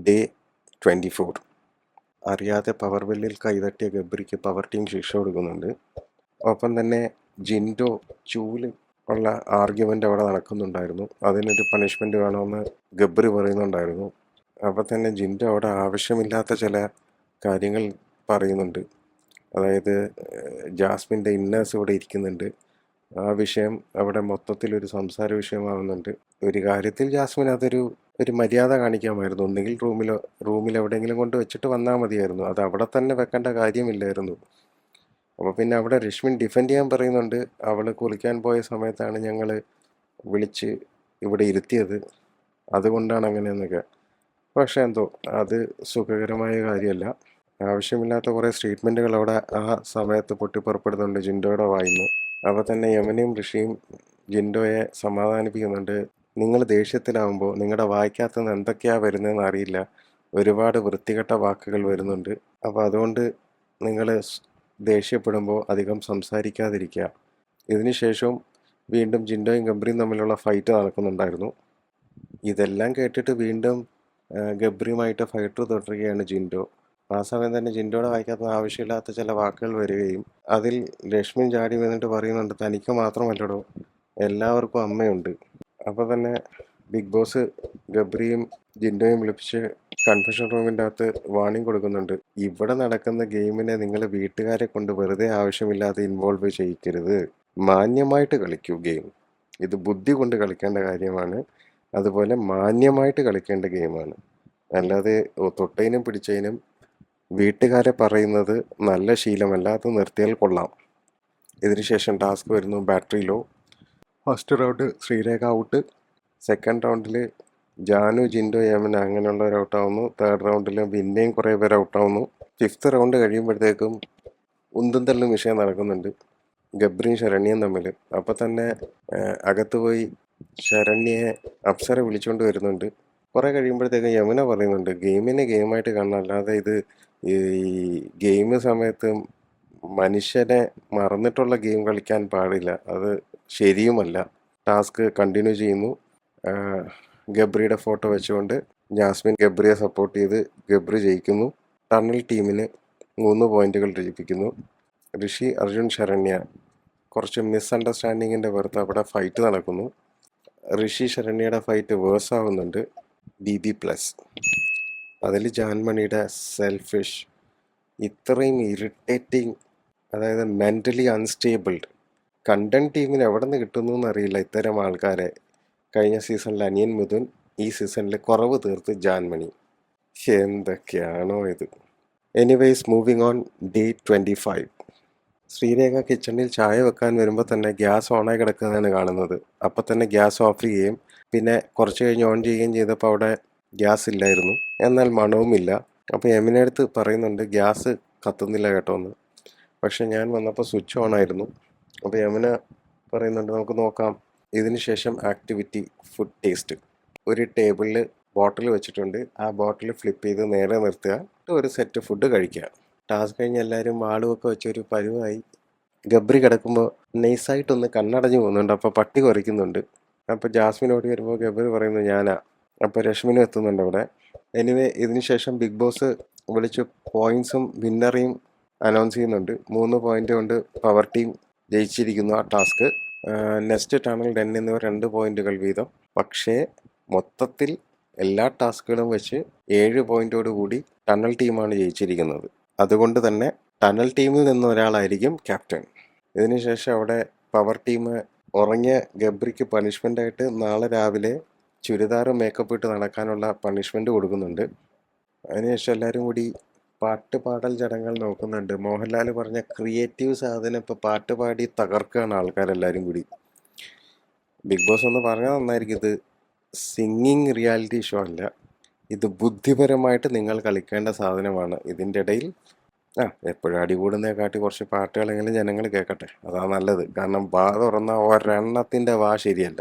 Day 24. അറിയാതെ power ബെല്ലിൽ കൈതട്ടിയ ഗബ്രിക്ക് power team ശിക്ഷ കൊടുക്കുന്നുണ്ട്. ഒപ്പം തന്നെ ജിൻഡോ ചൂല് ഉള്ള ആർഗ്യുമെൻ്റ് അവിടെ നടക്കുന്നുണ്ടായിരുന്നു. അതിനൊരു പണിഷ്മെൻ്റ് വേണമെന്ന് ഗബ്രി പറയുന്നുണ്ടായിരുന്നു. അപ്പം തന്നെ ജിൻഡോ അവിടെ ആവശ്യമില്ലാത്ത ചില കാര്യങ്ങൾ പറയുന്നുണ്ട്. അതായത് ജാസ്മിൻ്റെ ഇന്നേഴ്സ് ഇവിടെ ഇരിക്കുന്നുണ്ട്. ആ വിഷയം അവിടെ മൊത്തത്തിലൊരു സംസാര വിഷയമാവുന്നുണ്ട്. ഒരു കാര്യത്തിൽ ജാസ്മിൻ ഒരു മര്യാദ കാണിക്കാമായിരുന്നു. ഒന്നുകിൽ റൂമിൽ എവിടെയെങ്കിലും കൊണ്ട് വെച്ചിട്ട് വന്നാൽ മതിയായിരുന്നു. അത് അവിടെ തന്നെ വെക്കേണ്ട കാര്യമില്ലായിരുന്നു. അപ്പോൾ പിന്നെ അവിടെ രശ്മിൻ ഡിഫെൻഡ് ചെയ്യാൻ പറയുന്നുണ്ട്. അവൾ കുളിക്കാൻ പോയ സമയത്താണ് ഞങ്ങൾ വിളിച്ച് ഇവിടെ ഇരുത്തിയത്, അതുകൊണ്ടാണ് അങ്ങനെയെന്നൊക്കെ. പക്ഷേ എന്തോ അത് സുഖകരമായ കാര്യമല്ല. ആവശ്യമില്ലാത്ത കുറേ സ്റ്റേറ്റ്മെൻറ്റുകൾ അവിടെ ആ സമയത്ത് പൊട്ടിപ്പുറപ്പെടുന്നുണ്ട് ജിൻഡോയുടെ വായിന്ന്. അപ്പോൾ തന്നെ യമനയും ഋഷിയും ജിൻഡോയെ സമാധാനിപ്പിക്കുന്നുണ്ട്. നിങ്ങൾ ദേഷ്യത്തിലാവുമ്പോൾ നിങ്ങളുടെ വായിക്കകത്തുനിന്ന് എന്തൊക്കെയാണ് വരുന്നതെന്ന് അറിയില്ല. ഒരുപാട് വൃത്തികെട്ട വാക്കുകൾ വരുന്നുണ്ട്. അപ്പോൾ അതുകൊണ്ട് നിങ്ങൾ ദേഷ്യപ്പെടുമ്പോൾ അധികം സംസാരിക്കാതിരിക്കുക. ഇതിനുശേഷവും വീണ്ടും ജിൻഡോയും ഗബ്രിയും തമ്മിലുള്ള ഫൈറ്റ് നടക്കുന്നുണ്ടായിരുന്നു. ഇതെല്ലാം കേട്ടിട്ട് വീണ്ടും ഗബ്രിയുമായിട്ട് ഫൈറ്റ് തുടരുകയാണ് ജിൻഡോ. ആ സമയം തന്നെ ജിൻഡോയുടെ വായിക്കകത്ത് ആവശ്യമില്ലാത്ത ചില വാക്കുകൾ വരികയും അതിൽ രശ്മിൻ ചാടി വന്നിട്ട് പറയുന്നുണ്ട്, തനിക്ക് മാത്രമല്ലടോ, എല്ലാവർക്കും അമ്മയുണ്ട്. അപ്പോൾ തന്നെ ബിഗ് ബോസ് ഗബ്രിയും ജിൻഡോയും വിളിപ്പിച്ച് കൺഫെഷൻ റൂമിൻ്റെ അകത്ത് വാണിംഗ് കൊടുക്കുന്നുണ്ട്. ഇവിടെ നടക്കുന്ന ഗെയിമിനെ നിങ്ങൾ വീട്ടുകാരെ കൊണ്ട് വെറുതെ ആവശ്യമില്ലാതെ ഇൻവോൾവ് ചെയ്യിക്കരുത്. മാന്യമായിട്ട് കളിക്കൂ ഗെയിം. ഇത് ബുദ്ധി കൊണ്ട് കളിക്കേണ്ട കാര്യമാണ്. അതുപോലെ മാന്യമായിട്ട് കളിക്കേണ്ട ഗെയിമാണ്. അല്ലാതെ തൊട്ടതിനും പിടിച്ചതിനും വീട്ടുകാരെ പറയുന്നത് നല്ല ശീലമല്ല. അത് നിർത്തിയാൽ കൊള്ളാം. ഇതിനുശേഷം ടാസ്ക് വരുന്നു battery low. First round Sreerekha out. Second റൗണ്ടിൽ ജാനു, ജിൻഡോ, യമന അങ്ങനെയുള്ളവർ ഔട്ടാവുന്നു. തേർഡ് റൗണ്ടിൽ പിന്നെയും കുറേ പേര് ഔട്ടാവുന്നു. ഫിഫ്ത്ത് റൗണ്ട് കഴിയുമ്പോഴത്തേക്കും ഉന്തും തള്ളും വിഷയം നടക്കുന്നുണ്ട് ഗബ്രിയും ശരണ്യയും തമ്മിൽ. അപ്പം തന്നെ അകത്ത് പോയി ശരണ്യയെ അപ്സര വിളിച്ചുകൊണ്ട് വരുന്നുണ്ട്. കുറേ കഴിയുമ്പോഴത്തേക്കും യമുന പറയുന്നുണ്ട്, ഗെയിമിനെ ഗെയിമായിട്ട് കാണണം, അല്ലാതെ ഇത് ഈ ഗെയിം സമയത്ത് മനുഷ്യനെ മറന്നിട്ടുള്ള ഗെയിം കളിക്കാൻ പാടില്ല, അത് ശരിയുമല്ല. ടാസ്ക് കണ്ടിന്യൂ ചെയ്യുന്നു. ഗബ്രിയുടെ ഫോട്ടോ വെച്ചുകൊണ്ട് ജാസ്മിൻ ഗബ്രിയെ സപ്പോർട്ട് ചെയ്ത് ഗബ്രി ജയിക്കുന്നു. ടണൽ ടീമിന് 3 പോയിന്റുകൾ ലഭിക്കുന്നു. ഋഷി, അർജുൻ, ശരണ്യ കുറച്ച് മിസ്അണ്ടർസ്റ്റാൻഡിങ്ങിൻ്റെ പുറത്ത് അവിടെ ഫൈറ്റ് നടക്കുന്നു. ഋഷി ശരണ്യയുടെ ഫൈറ്റ് വേഴ്സ് ആവുന്നുണ്ട്. BB+. അതിൽ ജാൻമണിയുടെ സെൽഫിഷ്, ഇത്രയും ഇറിറ്റേറ്റിംഗ്, അതായത് മെൻ്റലി അൺസ്റ്റേബിൾഡ് കണ്ടന്റ് ടീമിന് എവിടെ നിന്ന് കിട്ടുന്നു എന്നറിയില്ല ഇത്തരം ആൾക്കാരെ. കഴിഞ്ഞ സീസണിൽ അനിയൻ മുതുൻ, ഈ സീസണിൽ കുറവ് തീർത്ത് ജാൻമണി. എന്തൊക്കെയാണോ ഇത്. Anyways, moving on. Day 25. Sreerekha കിച്ചണിൽ ചായ വെക്കാൻ വരുമ്പോൾ തന്നെ ഗ്യാസ് ഓണായി കിടക്കുന്നതാണ് കാണുന്നത്. അപ്പം തന്നെ ഗ്യാസ് ഓഫ് ചെയ്യുകയും പിന്നെ കുറച്ച് കഴിഞ്ഞ് ഓൺ ചെയ്യുകയും ചെയ്തപ്പോൾ അവിടെ ഗ്യാസ് ഇല്ലായിരുന്നു. എന്നാൽ മണവുമില്ല. അപ്പോൾ യമുനടുത്ത് പറയുന്നുണ്ട്, ഗ്യാസ് കത്തുന്നില്ല കേട്ടോ എന്ന്. പക്ഷെ ഞാൻ വന്നപ്പോൾ സ്വിച്ച് ഓൺ ആയിരുന്നു. അപ്പോൾ യമുന പറയുന്നുണ്ട്, നമുക്ക് നോക്കാം. ഇതിന് ശേഷം ആക്ടിവിറ്റി ഫുഡ് ടേസ്റ്റ്. ഒരു ടേബിളിൽ ബോട്ടിൽ വെച്ചിട്ടുണ്ട്. ആ ബോട്ടിൽ ഫ്ലിപ്പ് ചെയ്ത് നേരെ നിർത്തുക, ഒരു സെറ്റ് ഫുഡ് കഴിക്കുക. ടാസ്ക് കഴിഞ്ഞ് എല്ലാവരും ആളുമൊക്കെ വെച്ചൊരു പരുവായി. ഗബ്രി കിടക്കുമ്പോൾ നൈസായിട്ടൊന്ന് കണ്ണടഞ്ഞു പോകുന്നുണ്ട്. അപ്പോൾ പട്ടി കുറയ്ക്കുന്നുണ്ട്. അപ്പോൾ ജാസ്മിൻ ഓടി വരുമ്പോൾ ഗബ്രി പറയുന്നു, ഞാനാ. അപ്പോൾ രശ്മിനും എത്തുന്നുണ്ട് അവിടെ. എനിവേ, ഇതിന് ശേഷം ബിഗ് ബോസ് വിളിച്ച് പോയിൻസും വിന്നറേയും അനൗൺസ് ചെയ്യുന്നുണ്ട്. 3 പോയിന്റ് കൊണ്ട് പവർ ടീം ജയിച്ചിരിക്കുന്നു ആ ടാസ്ക്. നെക്സ്റ്റ് ടണൽ 10 എന്നിവർ 2 പോയിന്റുകൾ വീതം. പക്ഷേ മൊത്തത്തിൽ എല്ലാ ടാസ്കുകളും വെച്ച് 7 പോയിന്റോട് കൂടി ടണൽ ടീമാണ് ജയിച്ചിരിക്കുന്നത്. അതുകൊണ്ട് തന്നെ ടണൽ ടീമിൽ നിന്ന് ഒരാളായിരിക്കും ക്യാപ്റ്റൻ. ഇതിനുശേഷം അവിടെ പവർ ടീം ഉറങ്ങിയ ഗബ്രിക്ക് പണിഷ്മെൻ്റായിട്ട് നാളെ രാവിലെ ചുരിദാറും മേക്കപ്പ് ഇട്ട് നടക്കാനുള്ള പണിഷ്മെൻറ്റ് കൊടുക്കുന്നുണ്ട്. അതിനുശേഷം എല്ലാവരും കൂടി പാട്ട് പാടൽ ചടങ്ങുകൾ നോക്കുന്നുണ്ട്. മോഹൻലാൽ പറഞ്ഞ ക്രിയേറ്റീവ് സാധനം ഇപ്പോൾ പാട്ട് പാടി തകർക്കുകയാണ് ആൾക്കാരെല്ലാവരും കൂടി. ബിഗ് ബോസ് ഒന്ന് പറഞ്ഞാൽ നന്നായിരിക്കും, ഇത് സിംഗിങ് റിയാലിറ്റി ഷോ അല്ല, ഇത് ബുദ്ധിപരമായിട്ട് നിങ്ങൾ കളിക്കേണ്ട സാധനമാണ്. ഇതിൻ്റെ ഇടയിൽ എപ്പോഴും അടികൂടുന്നതിനെക്കാട്ടി കുറച്ച് പാട്ടുകളെങ്കിലും ജനങ്ങൾ കേൾക്കട്ടെ, അതാണ് നല്ലത്. കാരണം വാ തുറന്ന ഒരെണ്ണത്തിൻ്റെ വാ ശരിയല്ല.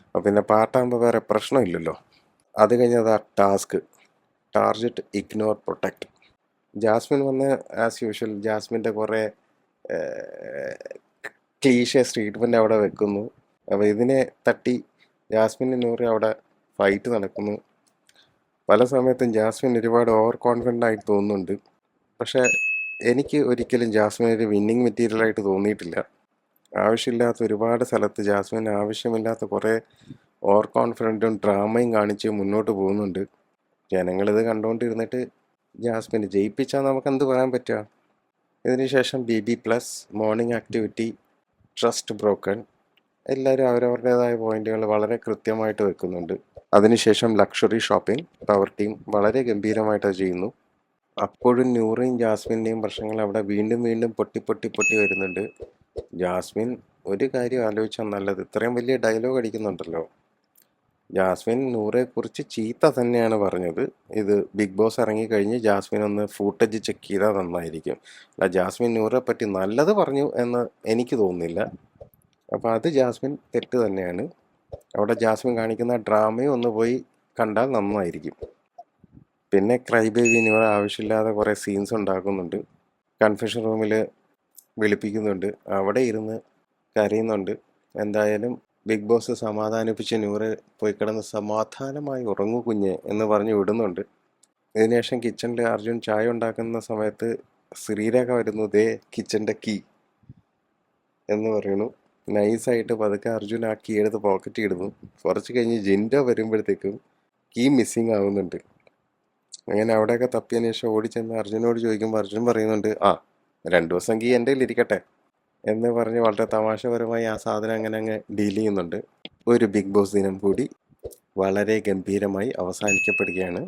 അപ്പം പിന്നെ പാട്ടാകുമ്പോൾ വേറെ പ്രശ്നമില്ലല്ലോ. അത് കഴിഞ്ഞതാ task, target, ignore, protect. Jasmine വന്ന് ആസ് യൂഷ്വൽ ജാസ്മിൻ്റെ കുറേ ക്ലീഷേ സ്റ്റേറ്റ്മെൻ്റ് അവിടെ വെക്കുന്നു. അപ്പോൾ ഇതിനെ തട്ടി ജാസ്മിൻ നൂറ് അവിടെ ഫൈറ്റ് നടക്കുന്നു. പല സമയത്തും ജാസ്മിൻ ഒരുപാട് ഓവർ കോൺഫിഡൻ്റ് ആയിട്ട് തോന്നുന്നുണ്ട്. പക്ഷേ എനിക്ക് ഒരിക്കലും ജാസ്മിൻ ഒരു വിന്നിങ് മെറ്റീരിയലായിട്ട് തോന്നിയിട്ടില്ല. ആവശ്യമില്ലാത്ത ഒരുപാട് സ്ഥലത്ത് ജാസ്മിൻ ആവശ്യമില്ലാത്ത കുറേ ഓവർ കോൺഫിഡൻറ്റും ഡ്രാമയും കാണിച്ച് മുന്നോട്ട് പോകുന്നുണ്ട്. ജനങ്ങളിത് കണ്ടുകൊണ്ടിരുന്നിട്ട് ജാസ്മിനെ ജയിപ്പിച്ചാൽ നമുക്കെന്ത് പറയാൻ പറ്റുക? ഇതിനുശേഷം BB+, morning activity, trust broken, എല്ലാവരും അവരവരുടേതായ പോയിന്റുകൾ വളരെ കൃത്യമായിട്ട് വെക്കുന്നുണ്ട്. അതിനുശേഷം ലക്ഷറി ഷോപ്പിംഗ്, പവർ ടീം വളരെ ഗംഭീരമായിട്ട് അത് ചെയ്യുന്നു. അപ്പോഴും നൂറയും ജാസ്മിൻ്റെയും പ്രശ്നങ്ങൾ അവിടെ വീണ്ടും വീണ്ടും പൊട്ടി പൊട്ടി പൊട്ടി വരുന്നുണ്ട്. ജാസ്മിൻ ഒരു കാര്യം ആലോചിച്ചാൽ നല്ലത്, ഇത്രയും വലിയ ഡയലോഗ് അടിക്കുന്നുണ്ടല്ലോ. ജാസ്മിൻ നൂറെക്കുറിച്ച് ചീത്ത തന്നെയാണ് പറഞ്ഞത്. ഇത് ബിഗ് ബോസ് ഇറങ്ങിക്കഴിഞ്ഞ് ജാസ്മിൻ ഒന്ന് ഫൂട്ടേജ് ചെക്ക് ചെയ്താൽ നന്നായിരിക്കും. അല്ല, ജാസ്മിൻ നൂറെ പറ്റി നല്ലത് പറഞ്ഞു എന്ന് എനിക്ക് തോന്നുന്നില്ല. അപ്പോൾ അത് ജാസ്മിൻ തെറ്റ് തന്നെയാണ്. അവിടെ ജാസ്മിൻ കാണിക്കുന്ന ഡ്രാമയും ഒന്ന് പോയി കണ്ടാൽ നന്നായിരിക്കും. പിന്നെ ക്രൈ ബേബി നൂറ ആവശ്യമില്ലാതെ കുറേ സീൻസ് ഉണ്ടാക്കുന്നുണ്ട്. കൺഫെഷൻ റൂമിൽ വിളിപ്പിക്കുന്നുണ്ട്, അവിടെ ഇരുന്ന് കരയുന്നുണ്ട്. എന്തായാലും ബിഗ് ബോസ് സമാധാനിപ്പിച്ച് നൂറ് പോയി കിടന്ന് സമാധാനമായി ഉറങ്ങൂ കുഞ്ഞ് എന്ന് പറഞ്ഞ് വിടുന്നുണ്ട്. ഇതിനുശേഷം കിച്ചണിൽ അർജുൻ ചായ ഉണ്ടാക്കുന്ന സമയത്ത് ശ്രീരേഖ വരുന്നു, ദേ കിച്ചൻ്റെ കീ എന്ന് പറയുന്നു. നൈസായിട്ട് പതുക്കെ അർജുൻ ആ കീ എടുത്ത് പോക്കറ്റിൽ ഇടുന്നു. കുറച്ച് കഴിഞ്ഞ് ജിൻഡോ വരുമ്പോഴത്തേക്കും കീ മിസ്സിങ് ആവുന്നുണ്ട്. അങ്ങനെ അവിടെയൊക്കെ തപ്പിയതിന് ശേഷം ഓടിച്ചെന്ന് അർജുനോട് ചോദിക്കുമ്പോൾ അർജുൻ പറയുന്നുണ്ട്, 2 ദിവസം കീ എൻ്റെ കയ്യിലിരിക്കട്ടെ എന്ന് പറഞ്ഞ് വളരെ തമാശപരമായി ആ സാധനം അങ്ങനെ അങ്ങ് ഡീൽ ചെയ്യുന്നുണ്ട്. ഒരു ബിഗ് ബോസ് ദിനം കൂടി വളരെ ഗംഭീരമായി അവസാനിക്കപ്പെടുകയാണ്.